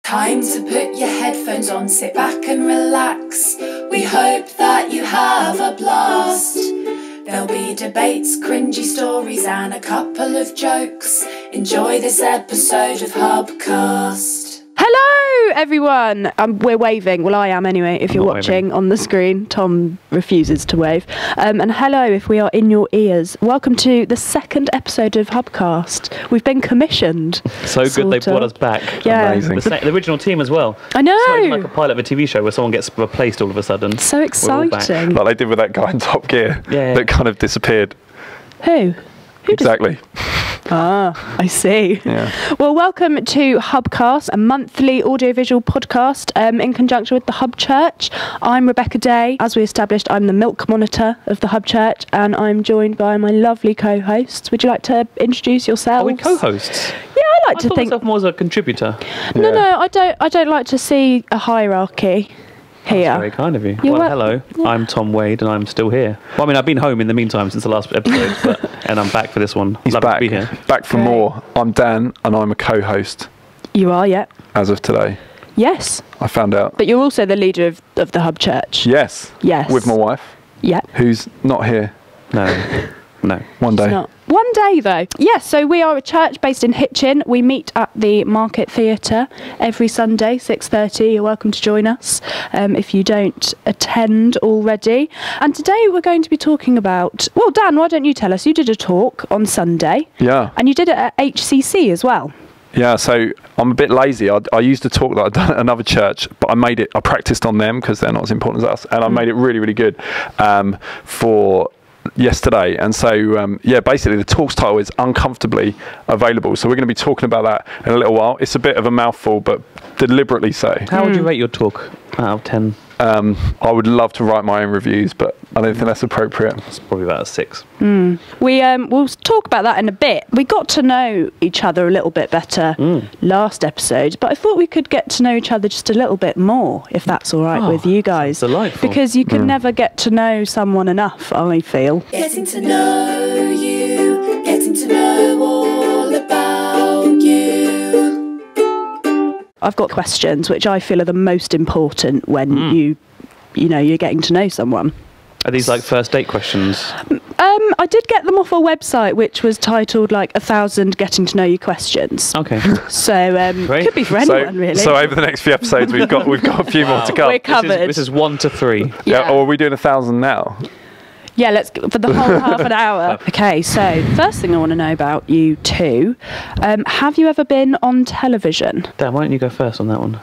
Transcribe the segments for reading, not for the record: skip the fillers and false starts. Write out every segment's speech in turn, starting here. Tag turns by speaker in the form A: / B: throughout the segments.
A: Time to put your headphones on, sit back and relax. We hope that you have a blast. There'll be debates, cringy stories and a couple of jokes. Enjoy this episode of Hubcast.
B: Hello everyone! We're waving, well I am anyway, if you're watching on the screen. Tom refuses to wave. And hello if we are in your ears. Welcome to the second episode of Hubcast. We've been commissioned.
C: So good they brought us back.
B: Yeah.
C: Amazing. The original team as well.
B: I know!
C: It's like a pilot of a TV show where someone gets replaced all of a sudden.
B: So exciting.
D: Like they did with that guy in Top Gear that kind of disappeared.
B: Who?
D: Exactly.
B: Ah, I see.
D: Yeah.
B: Well, welcome to Hubcast, a monthly audiovisual podcast in conjunction with the Hub Church. I'm Rebecca Day. As we established, I'm the milk monitor of the Hub Church, and I'm joined by my lovely co-hosts. Would you like to introduce yourselves?
C: Are we co-hosts?
B: Yeah, I like to think.
C: Myself more as a contributor.
B: No, I don't like to see a hierarchy here.
C: That's very kind of you.
B: You're
C: hello. Yeah. I'm Tom Wade, and I'm still here. Well, I mean, I've been home in the meantime since the last episode, and I'm back for this one.
D: He's back.
C: To be here.
D: Back for more. I'm Dan, and I'm a co-host.
B: You are, yeah.
D: As of today.
B: Yes.
D: I found out.
B: But you're also the leader of the Hub Church.
D: Yes.
B: Yes.
D: With my wife.
B: Yeah.
D: Who's not here.
C: No.
D: One day.
B: Not. One day, though. Yes, so we are a church based in Hitchin. We meet at the Market Theatre every Sunday, 6:30. You're welcome to join us if you don't attend already. And today we're going to be talking about... Well, Dan, why don't you tell us? You did a talk on Sunday.
D: Yeah.
B: And you did it at HCC as well.
D: Yeah, so I'm a bit lazy. I used a talk that I'd done at another church, but I practiced on them because they're not as important as us, and I made it really, really good for yesterday. And so basically the talk's title is Uncomfortably Available, so we're going to be talking about that in a little while. It's a bit of a mouthful, but delibereately so.
C: How would you rate your talk out of 10?
D: I would love to write my own reviews, but I don't think that's appropriate.
C: It's probably about a 6.
B: We'll talk about that in a bit. We got to know each other a little bit better last episode, but I thought we could get to know each other just a little bit more, if that's all right with you guys.
C: Delightful.
B: Because you can never get to know someone enough, I feel.
A: Getting to know you, getting to know all about you.
B: I've got questions which I feel are the most important when you're getting to know someone.
C: Are these like first date questions?
B: I did get them off a website which was titled like 1,000 getting to know you questions.
C: Okay.
B: So could be for anyone really.
D: So over the next few episodes we've got a few more to come.
B: We're covered.
C: This is 1 to 3.
D: Yeah. Or are we doing 1,000 now?
B: Yeah, let's go for the whole half an hour. Okay, so first thing I want to know about you two, have you ever been on television?
C: Dan, why don't you go first on that one?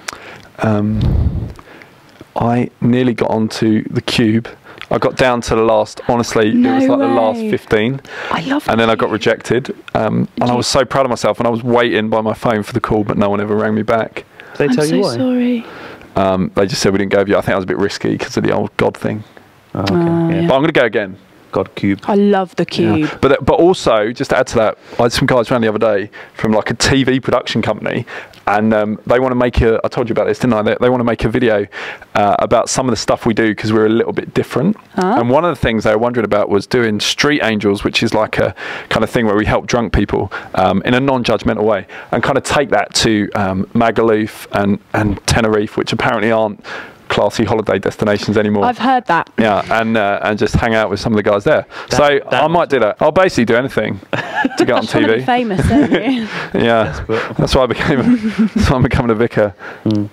D: I nearly got onto the Cube. I got down to the last, honestly, it was like the last 15.
B: I love it.
D: And then I got rejected. And I was so proud of myself, and I was waiting by my phone for the call, but no one ever rang me back.
C: Did they tell you why?
B: Sorry.
D: They just said we didn't go with you. I think that was a bit risky because of the old God thing.
C: Oh, okay.
B: Yeah.
D: But I'm going to go again.
C: God Cube.
B: I love the Cube.
D: Yeah. But also, just to add to that, I had some guys around the other day from like a TV production company, and they want to make I told you about this, didn't I? They want to make a video about some of the stuff we do because we're a little bit different. And one of the things they were wondering about was doing Street Angels, which is like a kind of thing where we help drunk people in a non-judgmental way, and kind of take that to Magaluf and Tenerife, which apparently aren't classy holiday destinations anymore.
B: I've heard that.
D: Yeah, and just hang out with some of the guys there. I might do that. I'll basically do anything to get on TV.
B: You want to be famous, don't you?
D: Yeah, that's why I'm becoming a vicar.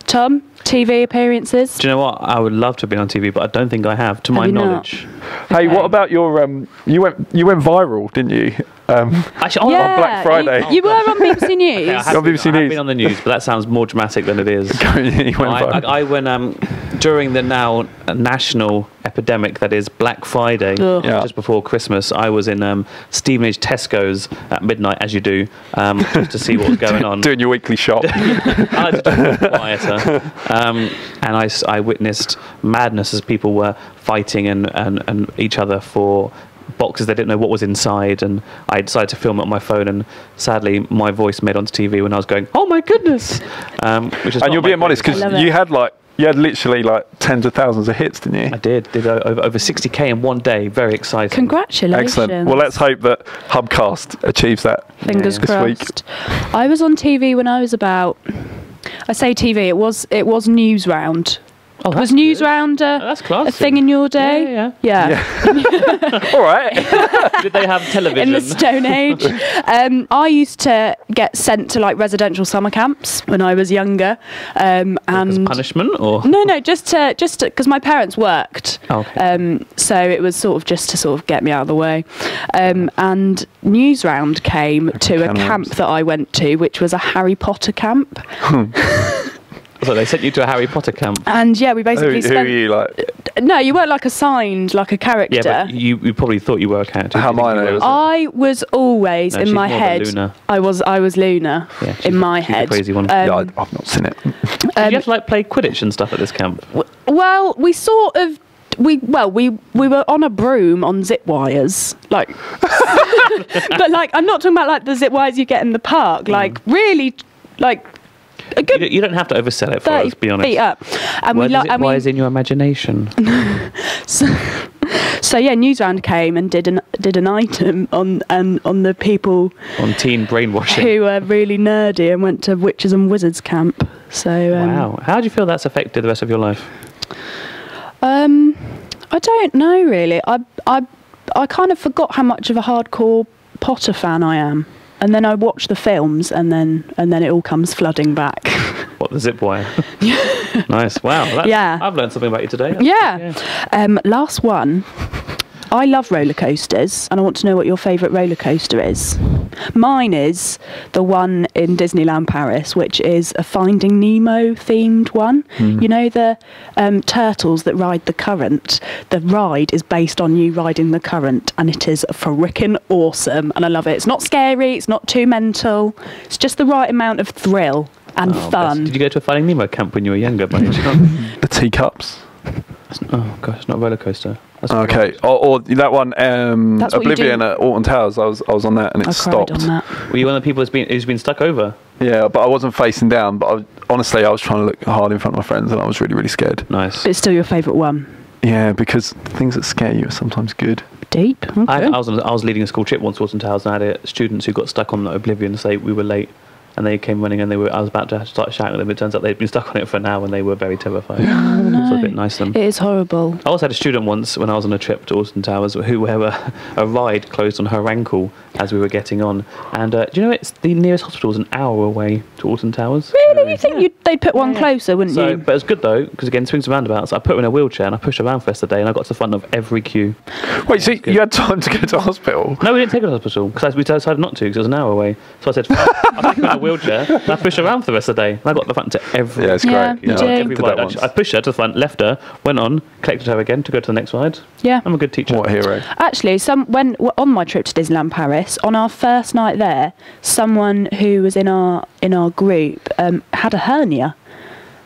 B: Tom, TV appearances?
C: Do you know what? I would love to be on TV, but I don't think I have, to my knowledge.
D: Hey, what about your you went viral, didn't you?
C: Actually,
D: on Black Friday.
B: You were on BBC News.
C: Okay, I have been on the news, but that sounds more dramatic than it is. I went during the now national epidemic that is Black Friday, just before Christmas. I was in Stevenage Tesco's at midnight, as you do, just to see what was going on.
D: Doing your weekly shop.
C: I had to do it quieter. And I witnessed madness as people were fighting and each other for boxes they didn't know what was inside, and I decided to film it on my phone, and sadly my voice made onto TV when I was going, oh my goodness, which is. And
D: you're being modest because you had literally like tens of thousands of hits, didn't you?
C: I did over 60k in one day. Very exciting.
B: Congratulations.
D: Excellent. Well, let's hope that Hubcast achieves that.
B: Fingers
D: this
B: crossed.
D: week.
B: I was on TV when I was about I say TV. It was Newsround.
C: Oh,
B: Was Newsround
C: that's classy.
B: a thing in your day? Yeah.
D: All right.
C: Did they have television?
B: In the Stone Age. I used to get sent to like residential summer camps when I was younger.
C: As
B: And
C: punishment, or
B: no, just because my parents worked.
C: Okay.
B: So it was sort of just to sort of get me out of the way. And Newsround came to a camp that I went to, which was a Harry Potter camp.
C: So they sent you to a Harry Potter camp.
B: And yeah, we basically
D: Who
B: spent.
D: are you like?
B: No, you weren't like assigned like a character.
C: Yeah, but you probably thought you were a character.
D: Hermione was it?
B: I was always
C: No,
B: in
C: she's
B: my
C: more of a
B: head.
C: Luna.
B: I was Luna in my
C: she's the
B: head.
C: crazy one.
D: Yeah, I've not seen it.
C: Did you have to like play Quidditch and stuff at this camp?
B: Well, we sort of. We were on a broom on zip wires, like, but like I'm not talking about like the zip wires you get in the park, like really, like a good
C: You don't have to oversell it for
B: 30
C: us, be honest.
B: feet up, and
C: Why is in your imagination?
B: So yeah, Newsround came and did an item on the people
C: On teen brainwashing.
B: who were really nerdy and went to Witches and Wizards camp. So
C: Wow. How do you feel that's affected the rest of your life?
B: I don't know really. I kind of forgot how much of a hardcore Potter fan I am, and then I watch the films, and then it all comes flooding back.
C: What, the zip wire? Nice. Wow.
B: Yeah.
C: I've learned something about you today. That's
B: Yeah.
C: good,
B: Last one. I love roller coasters, and I want to know what your favourite roller coaster is. Mine is the one in Disneyland Paris, which is a Finding Nemo themed one. You know the turtles that ride the current? The ride is based on you riding the current, and it is frickin' awesome, and I love it. It's not scary, it's not too mental, it's just the right amount of thrill and fun.
C: Did you go to a Finding Nemo camp when you were younger, by any chance?
D: The teacups.
C: Oh gosh, it's not a roller coaster. That's not
D: Okay,
C: right.
D: or that one,
B: That's what you
D: Oblivion
B: do.
D: at Alton Towers. I was on that and it
B: I
D: stopped.
B: cried on that.
C: Were you one of the people who's been stuck over?
D: Yeah, but I wasn't facing down. But honestly, I was trying to look hard in front of my friends, and I was really, really scared.
C: Nice.
B: But it's still your favourite one.
D: Yeah, because things that scare you are sometimes good.
B: Deep. Okay.
C: I was leading a school trip once to Alton Towers, and I had students who got stuck on Oblivion. Say we were late, and they came running, and I was about to start shouting at them. It turns out they'd been stuck on it for an hour, and they were very terrified. So a bit nice of them.
B: It is horrible.
C: I also had a student once when I was on a trip to Alton Towers where a ride closed on her ankle as we were getting on. And do you know it's the nearest hospital is an hour away to Alton Towers?
B: Really? You think they'd put one closer, wouldn't you?
C: But it was good though, because again, swings and roundabouts. I put her in a wheelchair and I pushed her around for the rest of the day, and I got to the front of every queue.
D: Wait, so you had time to go to hospital?
C: No, we didn't take her to the hospital because we decided not to because it was an hour away. So I said, I'll take her in a wheelchair and I pushed her around for the rest of the day. And I got the front to every.
D: Yeah, it's
B: Yeah,
D: great.
B: you do.
C: Every
D: did
C: ride.
D: that once.
C: I pushed her to the front, left her, went on, collected her again to go to the next ride.
B: Yeah.
C: I'm a good teacher.
D: What a hero.
B: Actually, when on my trip to Disneyland Paris, on our first night there, someone who was in our group had a hernia,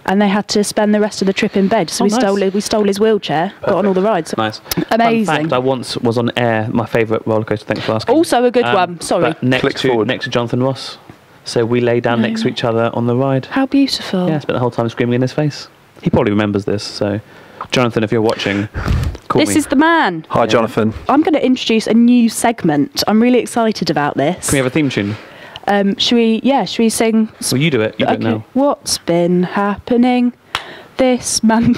B: and they had to spend the rest of the trip in bed. So
C: Oh,
B: we
C: nice.
B: stole his wheelchair, got on all the rides.
C: Nice.
B: Amazing.
C: Fun fact, I once was on Air, my favourite roller coaster, thanks for asking.
B: Also a good one. Sorry.
C: But next
D: Click forward.
C: to Jonathan Ross. So we lay down next to each other on the ride.
B: How beautiful.
C: Yeah, I spent the whole time screaming in his face. He probably remembers this, so Jonathan, if you're watching, call
B: This
C: me.
B: is the man.
D: Hi, Jonathan.
B: I'm going to introduce a new segment. I'm really excited about this.
C: Can we have a theme tune?
B: Should we sing?
C: Well, you do it. You do it now.
B: What's been happening this month?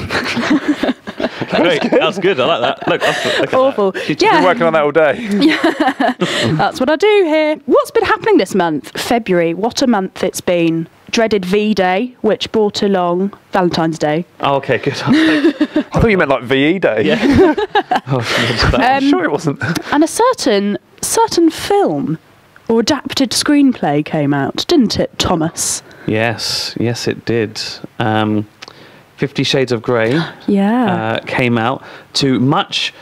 C: Great. That's good. I like that. Look at
B: Awful.
C: That.
D: Been
B: Yeah,
D: working on that all day.
B: that's what I do here. What's been happening this month? February. What a month it's been. Dreaded V-Day, which brought along Valentine's Day.
C: Oh, okay, good.
D: I thought you meant like VE Day.
C: Yeah. Oh,
D: I'm sure it wasn't.
B: And a certain film or adapted screenplay came out, didn't it, Thomas?
C: yes, it did. 50 Shades of Grey
B: Yeah.
C: came out to much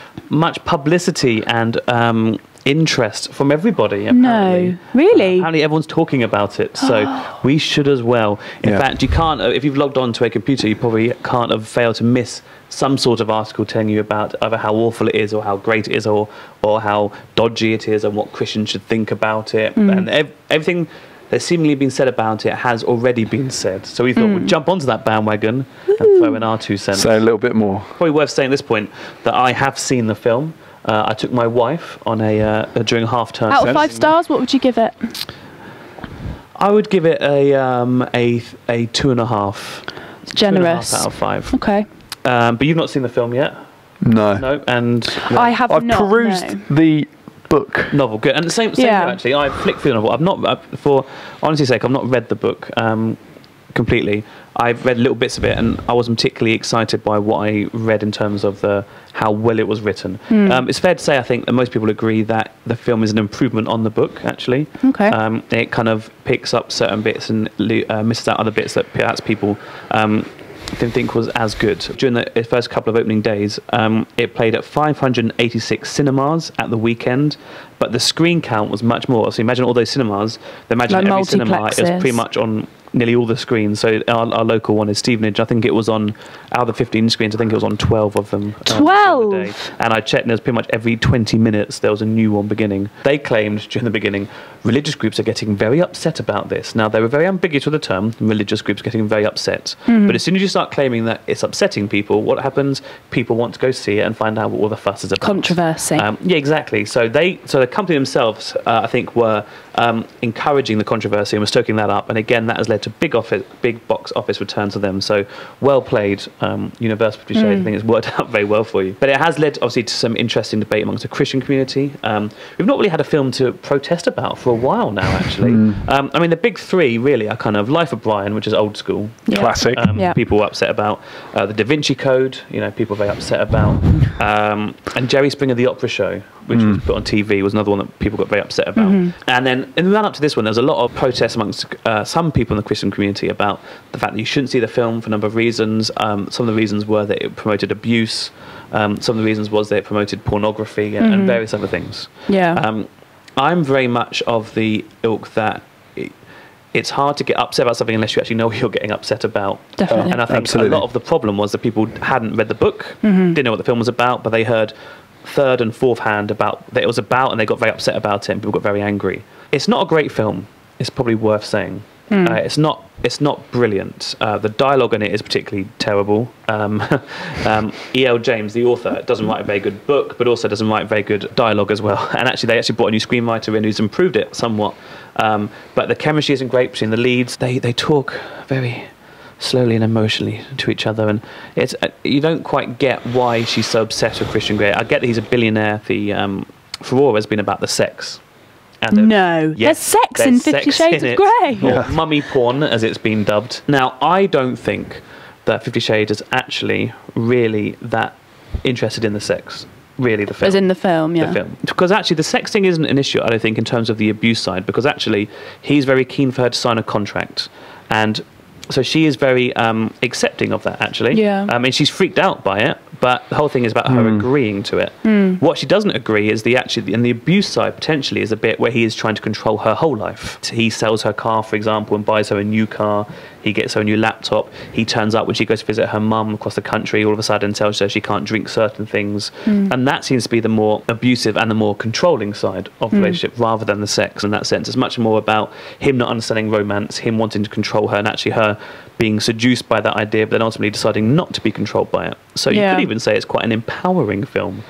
C: publicity and interest from everybody. Apparently.
B: No, really?
C: Apparently everyone's talking about it, so we should as well. In
D: Yeah.
C: fact, you can't, if you've logged on to a computer, you probably can't have failed to miss some sort of article telling you about either how awful it is or how great it is or how dodgy it is and what Christians should think about it. And everything that's seemingly been said about it has already been said. So we thought we'd jump onto that bandwagon and throw in our 2 cents.
D: Say a little bit more.
C: Probably worth saying at this point that I have seen the film. I took my wife on during half term.
B: Out of 5 stars, what would you give it?
C: I would give it a 2.5.
B: It's generous.
C: 2.5 out of 5.
B: Okay.
C: But you've not seen the film yet?
D: No.
C: And
B: I have
D: I've
B: not.
D: perused the book.
C: Novel, good. And the same here, actually. I flicked through the novel. I've not, for honesty's sake, I've not read the book completely. I've read little bits of it, and I wasn't particularly excited by what I read in terms of how well it was written. It's fair to say, I think, that most people agree that the film is an improvement on the book, actually.
B: Okay.
C: It kind of picks up certain bits and misses out other bits that perhaps people didn't think was as good. During the first couple of opening days, it played at 586 cinemas at the weekend, but the screen count was much more. So imagine all those cinemas. Imagine
B: like
C: every cinema is
B: multiplexes.
C: pretty much on nearly all the screens. So our local one is Stevenage. I think it was on, out of the 15 screens, I think it was on 12 of them.
B: 12?
C: The day. And I checked, and there's pretty much every 20 minutes there was a new one beginning. They claimed during the beginning, religious groups are getting very upset about this. Now, they were very ambiguous with the term, religious groups getting very upset. But as soon as you start claiming that it's upsetting people, what happens? People want to go see it and find out what all the fuss is about.
B: Controversy.
C: Yeah, exactly. So the company themselves, I think, were encouraging the controversy and were stoking that up. And again, that has led to big box office returns to them. So well played, Universal Pictures. I think it's worked out very well for you. But it has led, obviously, to some interesting debate amongst the Christian community. We've not really had a film to protest about for a while now, actually. I mean, the big three really are kind of Life of Brian, which is old school.
B: Yeah.
D: Classic.
C: People were upset about the Da Vinci Code. People were very upset about, and Jerry Springer the Opera Show, which was put on TV, was another one that people got very upset about. And then in the run up to this one, there was a lot of protests amongst some people in the Christian community about the fact that you shouldn't see the film for a number of reasons. Some of the reasons were that it promoted abuse. Some of the reasons was that it promoted pornography and various other things.
B: Yeah.
C: I'm very much of the ilk that it's hard to get upset about something unless you actually know what you're getting upset about.
B: Definitely.
C: And I think a lot of the problem was that people hadn't read the book, didn't know what the film was about, but they heard third and fourth hand about that it was about, and they got very upset about it, and people got very angry. It's not a great film. It's probably worth saying. It's not brilliant. The dialogue in it is particularly terrible. E.L. James, the author, doesn't write a very good book, but also doesn't write very good dialogue as well. And actually, they actually brought a new screenwriter in who's improved it somewhat. But the chemistry isn't great between the leads. They talk very slowly and emotionally to each other, and it's you don't quite get why she's so obsessed with Christian Grey. I get that he's a billionaire. The furore has been about the sex. And
B: There's sex in 50 Shades of Grey.
C: Or mummy porn, as it's been dubbed. Now, I don't think that 50 Shades is actually really that interested in the sex. Really, the film.
B: As in the film, yeah.
C: The film. Because actually, the sex thing isn't an issue, I don't think, in terms of the abuse side, because actually, he's very keen for her to sign a contract. And so she is very accepting of that, actually.
B: Yeah.
C: I mean, she's freaked out by it, but the whole thing is about her agreeing to it. What she doesn't agree is the abuse side potentially is a bit where he is trying to control her whole life. He sells her car, for example, and buys her a new car. He gets her a new laptop. He turns up when she goes to visit her mum across the country, all of a sudden tells her she can't drink certain things. And that seems to be the more abusive and the more controlling side of the relationship, rather than the sex in that sense. It's much more about him not understanding romance, him wanting to control her, and actually her being seduced by that idea, but then ultimately deciding not to be controlled by it. So you could even say it's quite an empowering film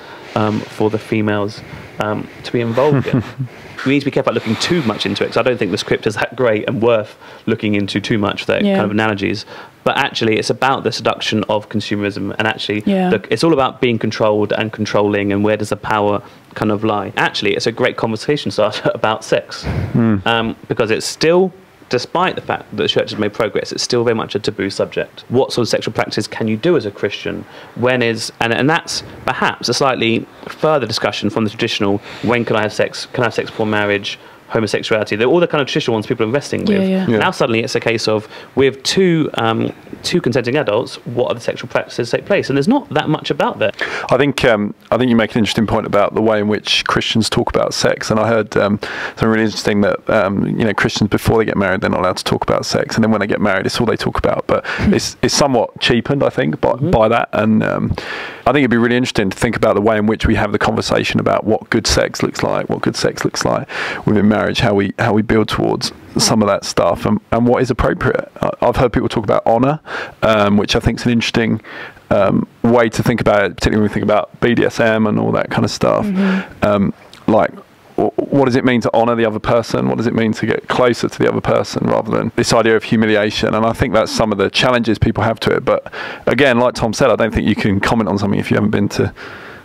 C: for the females to be involved in. We need to be careful about looking too much into it, because I don't think the script is that great and worth looking into too much, that kind of analogies. But actually, it's about the seduction of consumerism, and actually, look, it's all about being controlled and controlling, and where does the power kind of lie. Actually, it's a great conversation starter about sex, because it's still, despite the fact that the church has made progress, it's still very much a taboo subject. What sort of sexual practice can you do as a Christian? When is, and that's perhaps a slightly further discussion from the traditional, when can I have sex? Can I have sex before marriage? Homosexuality, they're all the kind of traditional ones people are investing with. Now suddenly it's a case of, with two consenting adults, what are the sexual practices that take place? And there's not that much about that.
D: I think you make an interesting point about the way in which Christians talk about sex, and I heard something really interesting that Christians, before they get married, they're not allowed to talk about sex, and then when they get married, it's all they talk about. But it's somewhat cheapened, I think, by that. And I think it'd be really interesting to think about the way in which we have the conversation about what good sex looks like, within marriage, how we build towards some of that stuff, and what is appropriate. I've heard people talk about honour, which I think is an interesting way to think about it, particularly when we think about BDSM and all that kind of stuff. Like, what does it mean to honour the other person? What does it mean to get closer to the other person rather than this idea of humiliation? And I think that's some of the challenges people have to it. But again, like Tom said, I don't think you can comment on something if you haven't been to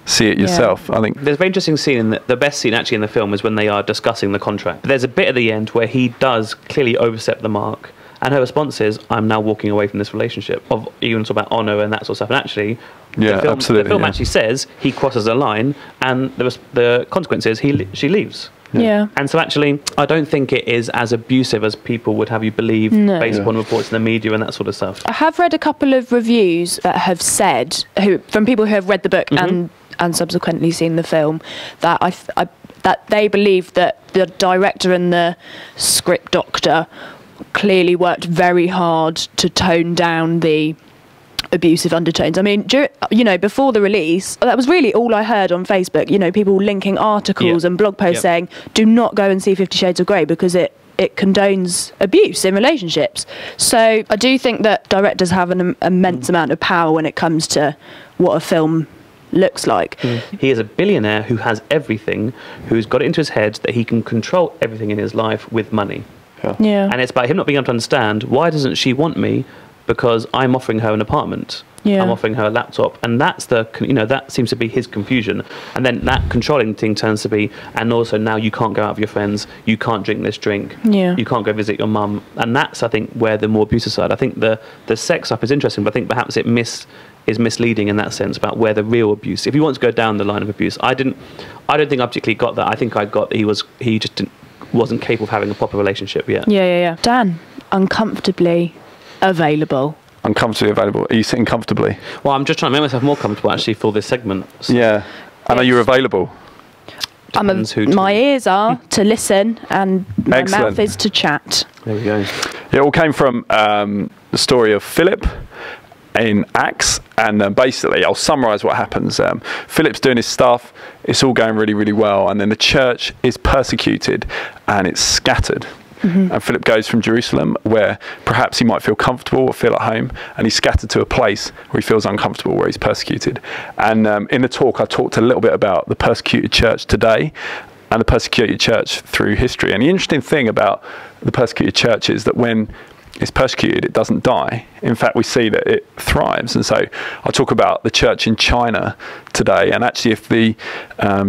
D: see it yourself. I think
C: there's a very interesting scene in the best scene actually in the film is when they are discussing the contract. But there's a bit at the end where he does clearly overstep the mark, and her response is, I'm now walking away from this relationship. Of even talk about honour and that sort of stuff. And actually the film actually says he crosses a line, and the consequence is she leaves.
B: Yeah.
C: And so actually, I don't think it is as abusive as people would have you believe based upon reports in the media and that sort of stuff.
B: I have read a couple of reviews that have said, from people who have read the book and subsequently seen the film, that that they believe that the director and the script doctor clearly worked very hard to tone down the abusive undertones. I mean, before the release, that was really all I heard on Facebook. People linking articles and blog posts saying, do not go and see 50 Shades of Grey because it condones abuse in relationships. So I do think that directors have an immense amount of power when it comes to what a film looks like.
C: He is a billionaire who has everything, who's got it into his head that he can control everything in his life with money.
B: Yeah.
C: And it's about him not being able to understand, why doesn't she want me? Because I'm offering her an apartment. I'm offering her a laptop, and that's that seems to be his confusion. And then that controlling thing turns to be, and also now you can't go out with your friends, you can't drink this drink, you can't go visit your mum. And that's, I think, where the more abusive side. I think the sex stuff is interesting, but I think perhaps it is misleading in that sense about where the real abuse. If you want to go down the line of abuse, I don't think I particularly got that. I think I got that he just wasn't capable of having a proper relationship yet.
B: Yeah. Dan, Uncomfortably Available.
D: Uncomfortably Available. Are you sitting comfortably?
C: Well, I'm just trying to make myself more comfortable actually for this segment. So.
D: Yeah. And are you available?
B: My ears are to listen and my
D: Excellent.
B: mouth is to chat.
C: There we go.
D: It all came from the story of Philip in Acts, and basically I'll summarise what happens. Philip's doing his stuff, it's all going really, really well, and then the church is persecuted and it's scattered. And Philip goes from Jerusalem, where perhaps he might feel comfortable or feel at home, and he's scattered to a place where he feels uncomfortable, where he's persecuted. And in the talk, I talked a little bit about the persecuted church today and the persecuted church through history. And the interesting thing about the persecuted church is that when it's persecuted, it doesn't die. In fact, we see that it thrives. And so I'll talk about the church in China today. And actually, if the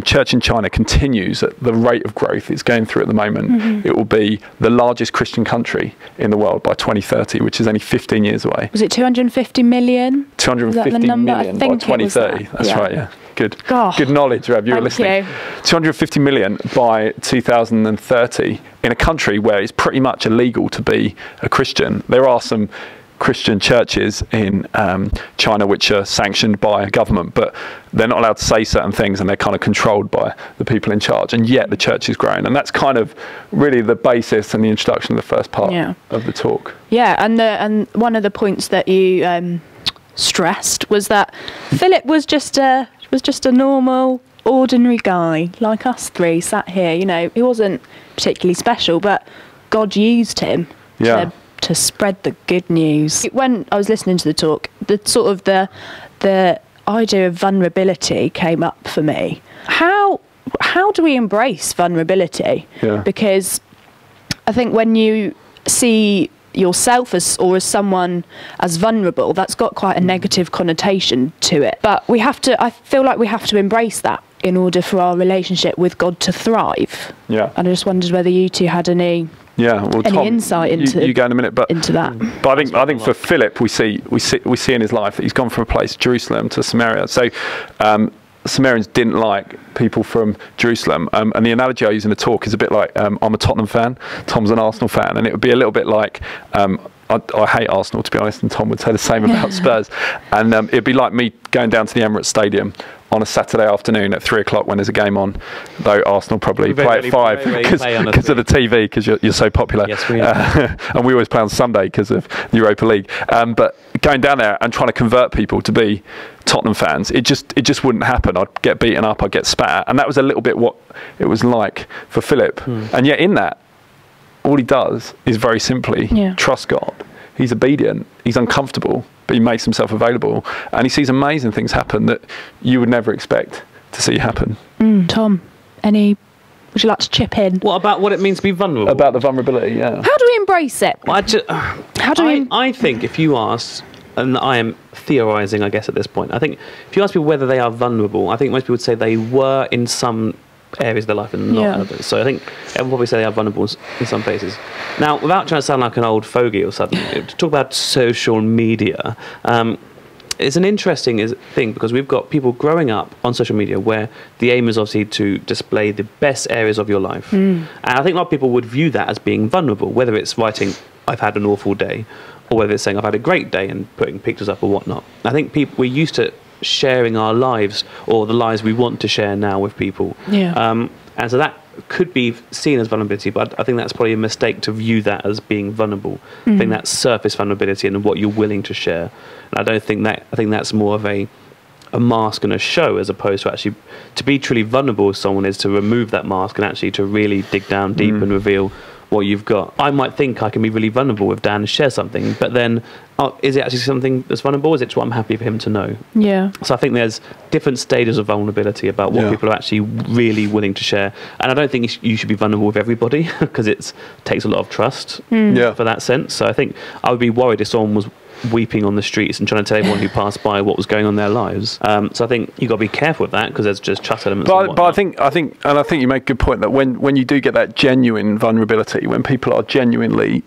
D: church in China continues at the rate of growth it's going through at the moment, it will be the largest Christian country in the world by 2030, which is only 15 years away.
B: Was it 250 million?
D: 250 million by 2030. That's right, yeah. Good. Good knowledge, Reb. You were listening. 250 million by 2030 in a country where it's pretty much illegal to be a Christian. There are some Christian churches in China which are sanctioned by a government, but they're not allowed to say certain things, and they're kind of controlled by the people in charge. And yet the church is growing, and that's kind of really the basis and the introduction of the first part of the talk.
B: Yeah, and one of the points that you stressed was that Philip was just a normal, ordinary guy like us three sat here. He wasn't particularly special, but God used him to spread the good news. When I was listening to the talk, the idea of vulnerability came up for me. How do we embrace vulnerability? Because I think when you see yourself as someone as vulnerable, that's got quite a negative connotation to it. But I feel like we have to embrace that in order for our relationship with God to thrive. And I just wondered whether you two had any Tom, insight into
D: you go in a minute, but
B: into that.
D: But I think for Philip, we see in his life that he's gone from a place, Jerusalem, to Samaria. So Samaritans didn't like people from Jerusalem, and the analogy I use in the talk is a bit like I'm a Tottenham fan, Tom's an Arsenal fan, and it would be a little bit like I hate Arsenal, to be honest, and Tom would say the same about Spurs. And it'd be like me going down to the Emirates Stadium on a Saturday afternoon at 3 o'clock when there's a game on, though Arsenal probably play at 5 because of the TV, because you're so popular.
C: Yes, we are.
D: And we always play on Sunday because of the Europa League. But going down there and trying to convert people to be Tottenham fans, it just wouldn't happen. I'd get beaten up, I'd get spat at, and that was a little bit what it was like for Philip. And yet in that, all he does is very simply trust God. He's obedient, he's uncomfortable, but he makes himself available, and he sees amazing things happen that you would never expect to see happen.
B: Tom, any Would you like to chip in?
C: What about what it means to be vulnerable?
D: About the vulnerability, yeah.
B: How do we embrace it?
C: I think if you ask, and I am theorising, I guess, at this point, I think if you ask people whether they are vulnerable, I think most people would say they were in some areas of their life and not others. So I think everyone probably say they are vulnerable in some places. Now, without trying to sound like an old fogey or something, to talk about social media, it's an interesting thing because we've got people growing up on social media where the aim is obviously to display the best areas of your life. And I think a lot of people would view that as being vulnerable, whether it's writing, I've had an awful day, or whether it's saying, I've had a great day and putting pictures up or whatnot. I think we're used to sharing our lives or the lives we want to share now with people. And so that could be seen as vulnerability, but I think that's probably a mistake to view that as being vulnerable. I think that's surface vulnerability and what you're willing to share. And I think that's more of a mask and a show, as opposed to actually to be truly vulnerable with someone is to remove that mask and actually to really dig down deep and reveal what you've got. I might think I can be really vulnerable with Dan and share something, but then is it actually something that's vulnerable, or is it just what I'm happy for him to know? So I think there's different stages of vulnerability about what people are actually really willing to share, and I don't think you should be vulnerable with everybody because it takes a lot of trust for that sense. So I think I would be worried if someone was weeping on the streets and trying to tell everyone who passed by what was going on in their lives. So I think you've got to be careful with that because there's just trust elements.
D: But I think you make a good point that when you do get that genuine vulnerability, when people are genuinely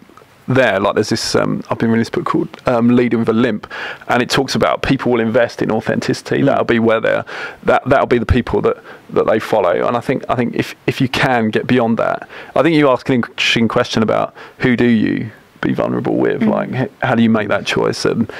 D: there, like there's this I've been reading this book called Leading with a Limp, and it talks about people will invest in authenticity. That'll be where that'll be the people that they follow. And I think if you can get beyond that, I think you ask an interesting question about who do you be vulnerable with, like how do you make that choice? And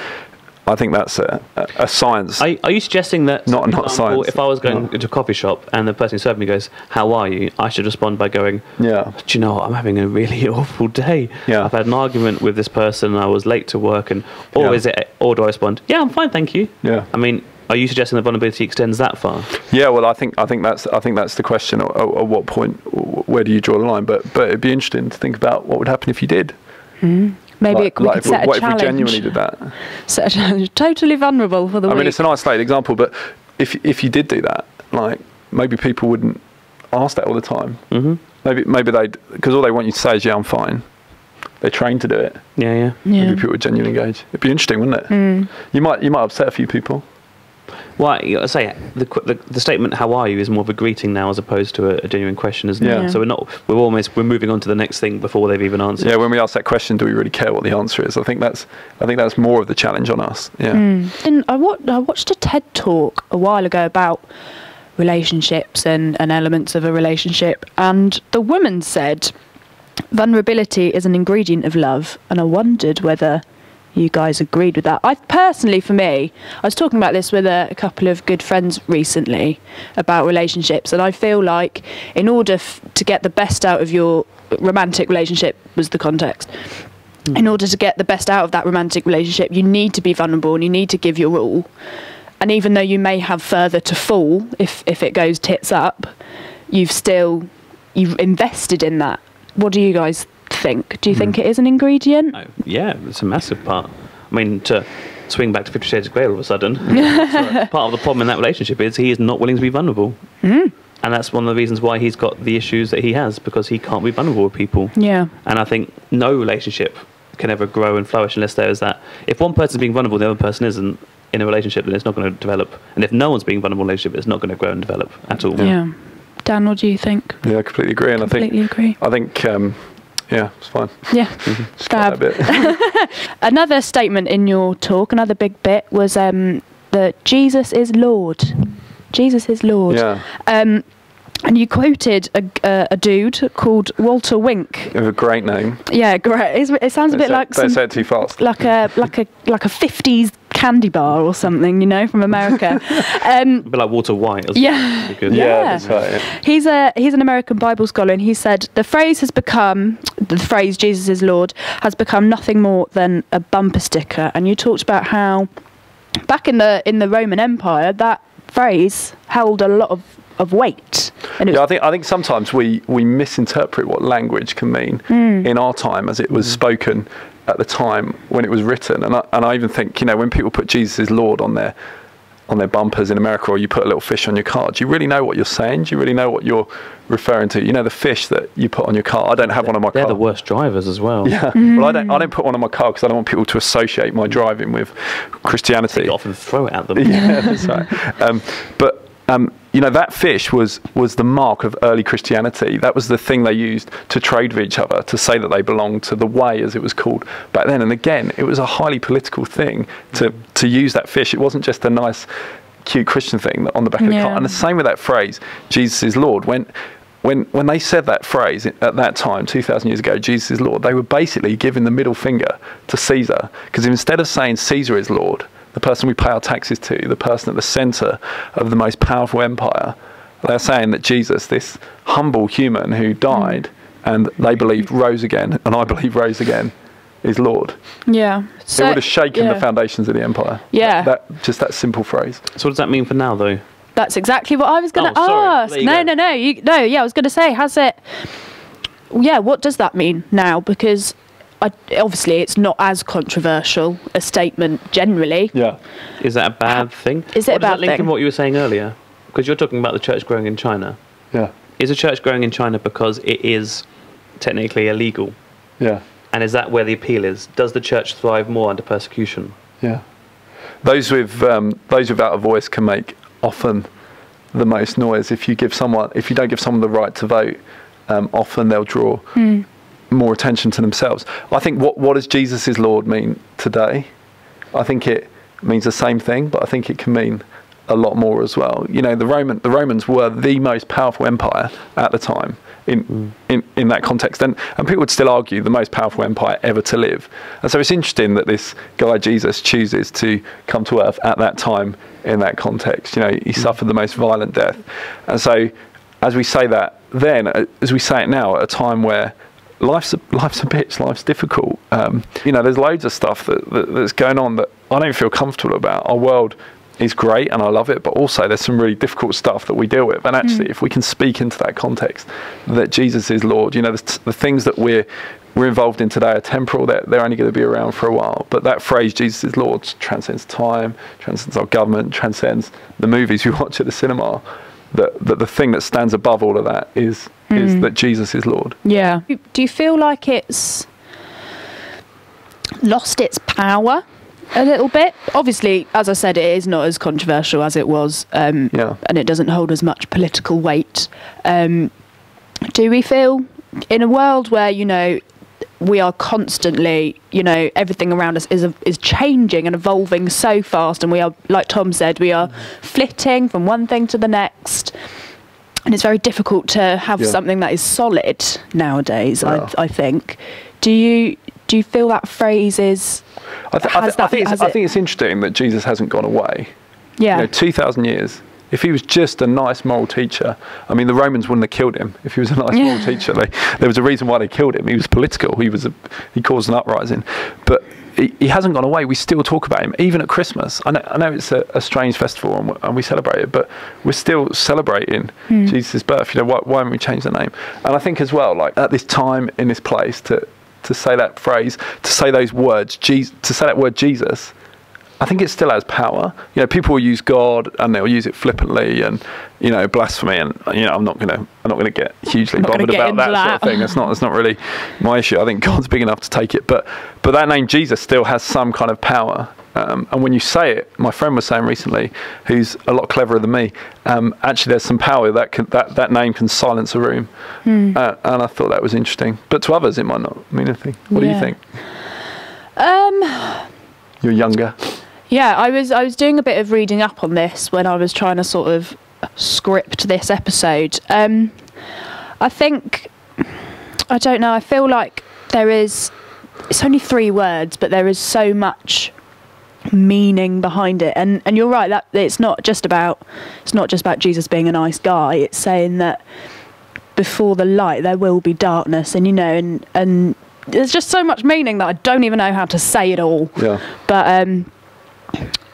D: I think that's a science.
C: Are you suggesting that,
D: not science,
C: if I was going into a coffee shop and the person who served me goes, how are you, I should respond by going, do you know what, I'm having a really awful day. I've had an argument with this person and I was late to work, and or do I respond, I'm fine, thank you? I mean, are you suggesting that vulnerability extends that far? Well,
D: I think that's the question. At what point, where do you draw the line? But it'd be interesting to think about what would happen if you did.
B: Maybe we could set a challenge. What if we
D: genuinely did that?
B: Set a challenge. Totally vulnerable for the week.
D: I mean, it's an isolated example, but if you did do that, like maybe people wouldn't ask that all the time. Maybe they'd, because all they want you to say is, I'm fine. They're trained to do it. Maybe people would genuinely engage. It'd be interesting, wouldn't it? You might upset a few people.
C: Well, you got to say the statement "How are you?" is more of a greeting now, as opposed to a genuine question, isn't it? So we're moving on to the next thing before they've even answered.
D: When we ask that question, do we really care what the answer is? I think that's more of the challenge on us.
B: And I watched a TED talk a while ago about relationships and elements of a relationship, and the woman said vulnerability is an ingredient of love, and I wondered whether you guys agreed with that. I personally, for me, I was talking about this with a couple of good friends recently about relationships, and I feel like in order to get the best out of your romantic relationship, was the context, in order to get the best out of that romantic relationship, you need to be vulnerable and you need to give your all. And even though you may have further to fall if it goes tits up, you've invested in that. What do you guys think? Do you think it is an ingredient?
C: It's a massive part. I mean, to swing back to 50 Shades of Grey all of a sudden, part of the problem in that relationship is he is not willing to be vulnerable. And that's one of the reasons why he's got the issues that he has, because he can't be vulnerable with people. And I think no relationship can ever grow and flourish unless there is that. If one person's being vulnerable, the other person isn't in a relationship, then it's not going to develop. And if no one's being vulnerable in a relationship, it's not going to grow and develop at all.
B: Dan, what do you think?
D: I completely agree. And I think it's fine.
B: Fab. Another statement in your talk, another big bit, was that Jesus is Lord. Jesus is Lord. And you quoted a dude called Walter Wink.
D: You have a great name.
B: Great. It sounds a bit like
D: don't say it too fast.
B: Like a 50s candy bar or something, from America.
C: A bit like Walter White.
D: That's right.
B: He's an American Bible scholar, and he said the phrase "Jesus is Lord" has become nothing more than a bumper sticker. And you talked about how back in the Roman Empire that phrase held a lot of weight. And
D: I think sometimes we misinterpret what language can mean in our time as it was spoken at the time when it was written. And I even think, when people put Jesus is Lord on there, on their bumpers in America, or you put a little fish on your car, do you really know what you're saying? Do you really know what you're referring to? You know, the fish that you put on your car. I don't have one on my car.
C: They're the worst drivers as well.
D: Yeah. Well, I don't put one on my car because I don't want people to associate my driving with Christianity.
C: Take it off and throw it at them.
D: Yeah, that's right. You know, that fish was the mark of early Christianity. That was the thing they used to trade with each other, to say that they belonged to the way, as it was called back then. And again, it was a highly political thing to use that fish. It wasn't just a nice, cute Christian thing on the back of the car. And the same with that phrase, Jesus is Lord. When they said that phrase at that time, 2,000 years ago, Jesus is Lord, they were basically giving the middle finger to Caesar. Because instead of saying Caesar is Lord, the person we pay our taxes to, the person at the centre of the most powerful empire, they're saying that Jesus, this humble human who died and they believed rose again, and I believe rose again, is Lord.
B: Yeah.
D: So, it would have shaken the foundations of the empire.
B: Yeah.
D: Just that simple phrase.
C: So what does that mean for now, though?
B: That's exactly what I was going to ask.
C: No.
B: I was going to say, has it... Yeah, what does that mean now? Because... obviously, it's not as controversial a statement generally.
D: Yeah.
C: Is that a bad thing?
B: Is it a bad thing? Does that
C: link in what you were saying earlier? Because you're talking about the church growing in China.
D: Yeah.
C: Is a church growing in China because it is technically illegal?
D: Yeah.
C: And is that where the appeal is? Does the church thrive more under persecution?
D: Yeah. Those without a voice can make often the most noise. If you don't give someone the right to vote, often they'll draw more attention to themselves. I think what does Jesus is Lord mean today? I think it means the same thing, but I think it can mean a lot more as well. You know, the Romans were the most powerful empire at the time in that context, and people would still argue the most powerful empire ever to live. And so it's interesting that this guy Jesus chooses to come to earth at that time in that context. You know, he suffered the most violent death, and so as we say that then, as we say it now, at a time where life's a bitch, life's difficult. You know, there's loads of stuff that's going on that I don't feel comfortable about. Our world is great and I love it, but also there's some really difficult stuff that we deal with. And actually, if we can speak into that context, that Jesus is Lord, you know, the things that we're involved in today are temporal. They're only going to be around for a while. But that phrase, Jesus is Lord, transcends time, transcends our government, transcends the movies we watch at the cinema. The thing that stands above all of that is that Jesus is Lord.
B: Yeah. Do you feel like it's lost its power a little bit? Obviously, as I said, it is not as controversial as it was, and it doesn't hold as much political weight. Do we feel in a world where, you know, we are constantly, you know, everything around us is changing and evolving so fast, and we are, like Tom said, we are flitting from one thing to the next, and it's very difficult to have something that is solid nowadays. I think. Do you feel that phrase is?
D: I think it's interesting that Jesus hasn't gone away.
B: Yeah.
D: You know, 2,000 years. If he was just a nice moral teacher, I mean, the Romans wouldn't have killed him if he was a nice moral teacher. There was a reason why they killed him. He was political. He caused an uprising. But he hasn't gone away. We still talk about him, even at Christmas. I know it's a strange festival and we celebrate it, but we're still celebrating Jesus' birth. You know, why haven't we changed the name? And I think as well, like at this time in this place, to say that phrase, to say those words, to say that word Jesus, I think it still has power. You know, people will use God and they'll use it flippantly and, you know, blasphemy, and, you know, I'm not gonna get hugely bothered about that sort of thing. That's not really my issue. I think God's big enough to take it, but that name Jesus still has some kind of power. And when you say it, my friend was saying recently, who's a lot cleverer than me, actually there's some power that name can silence a room. And I thought that was interesting. But to others, it might not mean anything. What do you think? You're younger.
B: Yeah, I was doing a bit of reading up on this when I was trying to sort of script this episode. I think, I don't know, I feel like it's only 3 words, but there is so much meaning behind it. And you're right, that it's not just about Jesus being a nice guy. It's saying that before the light there will be darkness, and, you know, and there's just so much meaning that I don't even know how to say it all. Yeah. But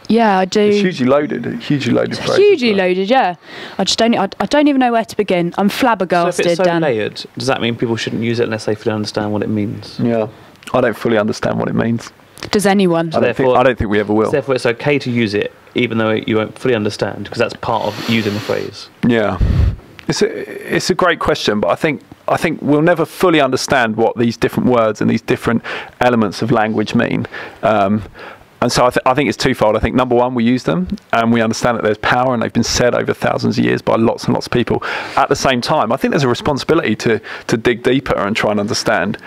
B: yeah, I do.
D: It's hugely loaded phrase.
B: Hugely loaded, yeah. I don't even know where to begin. I'm flabbergasted.
C: So if it's so
B: Dan.
C: layered, does that mean people shouldn't use it unless they fully understand what it means?
D: Yeah, I don't fully understand what it means.
B: Does anyone?
D: I don't think we ever will.
C: Therefore, it's okay to use it even though you won't fully understand, because that's part of using the phrase.
D: Yeah, it's a great question, but I think we'll never fully understand what these different words and these different elements of language mean. And so I think it's twofold. I think, number one, we use them and we understand that there's power and they've been said over thousands of years by lots and lots of people. At the same time, I think there's a responsibility to dig deeper and try and understand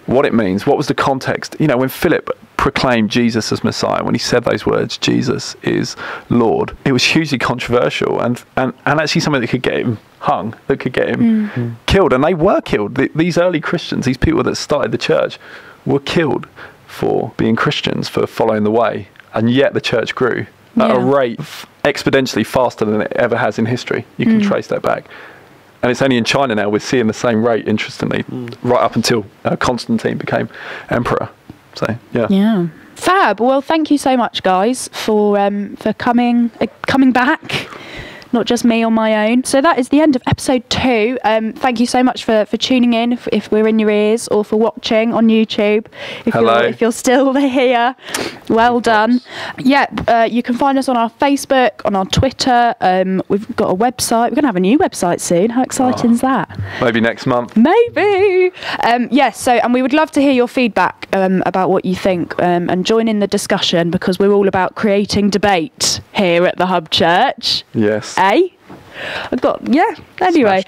D: what it means. What was the context? You know, when Philip proclaimed Jesus as Messiah, when he said those words, Jesus is Lord, it was hugely controversial and actually something that could get him hung, that could get him killed. And they were killed. These early Christians, these people that started the church, were killed for being Christians, for following the way, and yet the church grew at a rate exponentially faster than it ever has in history. You can trace that back. And it's only in China now we're seeing the same rate, interestingly, right up until Constantine became emperor. So, yeah.
B: Fab. Well, thank you so much, guys, for coming back. Not just me on my own. So that is the end of episode 2. Thank you so much for tuning in, if we're in your ears, or for watching on YouTube. If you're still here, well done. Yeah, you can find us on our Facebook, on our Twitter. We've got a website. We're going to have a new website soon. How exciting is that?
D: Maybe next month.
B: Maybe. Yes. And we would love to hear your feedback about what you think, and join in the discussion, because we're all about creating debate here at the Hub Church.
D: Yes.
B: Anyway.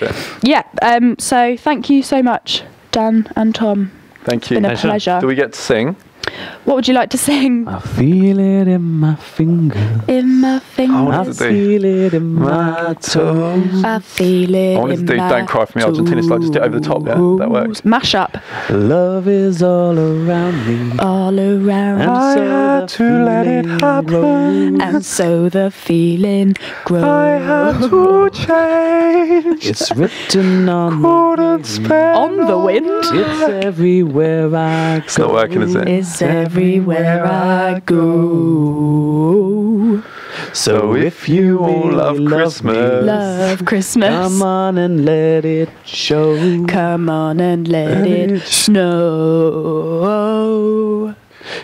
B: So thank you so much, Dan and Tom.
D: Thank you.
B: It's been a pleasure.
D: Do we get to sing?
B: What would you like to sing?
C: I feel it in my fingers.
B: In my fingers.
C: I feel it in my toes.
B: I feel it.
D: I wanted to do Don't Cry For Me Argentina, so I just do it over the top, yeah? That works.
B: Mash up.
C: Love is all around me.
B: All around.
C: And
D: I
C: so
D: had to let it happen.
B: And so the feeling grows.
D: I had to change.
C: It's written on
B: On the wind.
C: It's everywhere I go.
D: It's not working, is it?
B: It's everywhere I go.
C: So if you all love Christmas,
B: Love Christmas.
C: come on and let it show.
B: Come on and let it snow.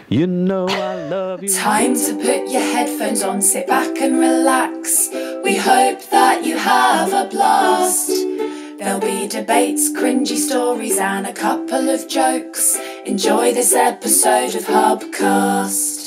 C: You know I love you.
A: Time to put your headphones on, sit back and relax. We hope that you have a blast. There'll be debates, cringy stories, and a couple of jokes. Enjoy this episode of Hubcast.